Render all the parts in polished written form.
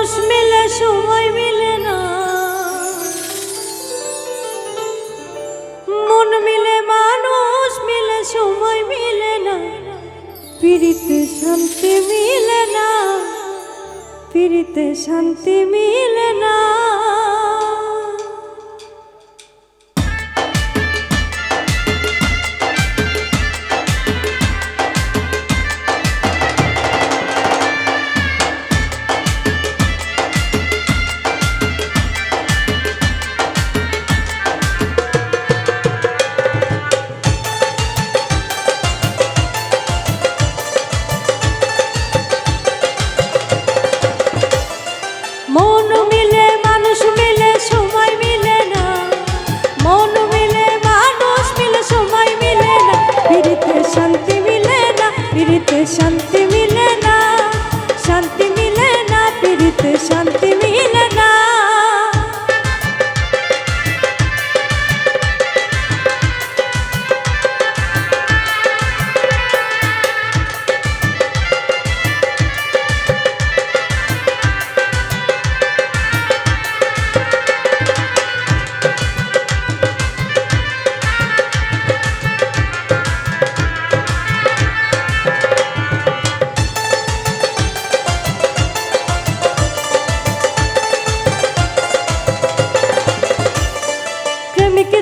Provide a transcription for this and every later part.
মানুষ মিলে সময় মিলে না, মন মিলে মানুষ মিলে সময় মিলে না, পিরিতে শান্তি মিলে না, পিরিতে শান্তি মিলে না। মন মিলে মানুষ মিলে সময় মিলে না, মন মিলে মানুষ মিলে সময় মিলে না, পিরিতে শান্তি মিলে না, পিরিতে শান্তি মিলে না, শান্তি মিলে না, পিরিতে শান্তি মিলে না।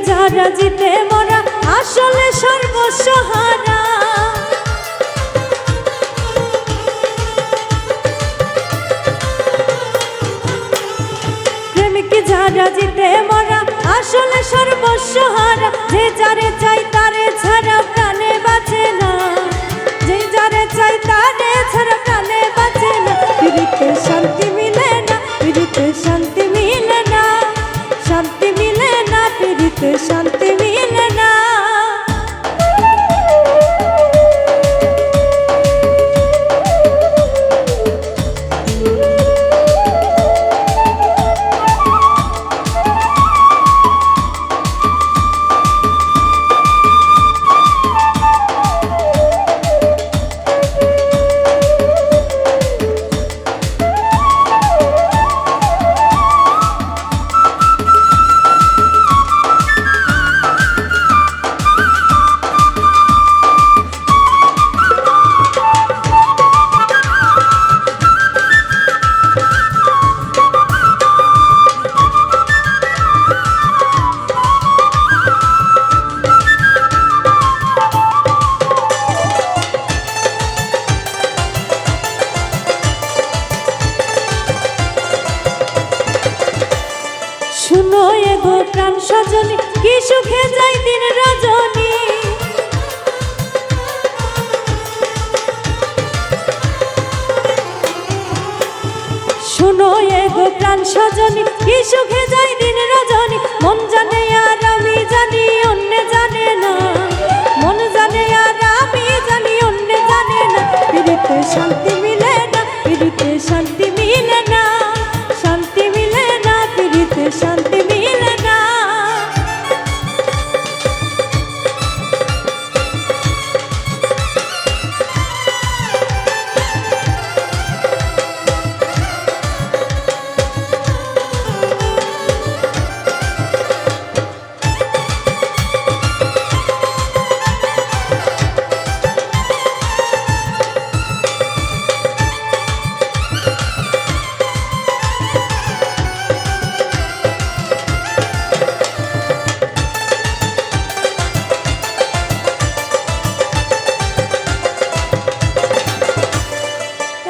যারা জিতে মরা আসলে সর্বস্ব হারা, প্রেমিক যারা জিতে মরা আসলে সর্বস্ব হারা, যে যারে চাই তারে ছাড়া প্রাণে বাঁচে না, যে যারে চাই তারে ছাড়া প্রাণে বাঁচে না, পিরিতে শান্তি মিলে না, পিরিতে শান্তি মিলে না, শান্তি মিলে না, পিরিতে শান্তি মিলে না। শুনো এগো প্রাণ সজনী, কি সুখে যাই দিন রজনী, শুনো এগো প্রাণ সজনী, কি সুখে যাই দিন রজনী, মন জানে আর আমি জানি অন্য জানে না, মন জানে আর আমি জানি অন্য জানে না, পিরিতে শান্তি মিলে না, পিরিতে শান্তি মিলে না, শান্তি মিলে না, পিরিতে শান্তি মিলে না।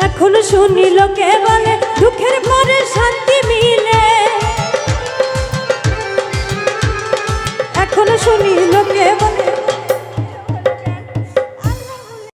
এখন শুনি লোকে বলে দুঃখের পরে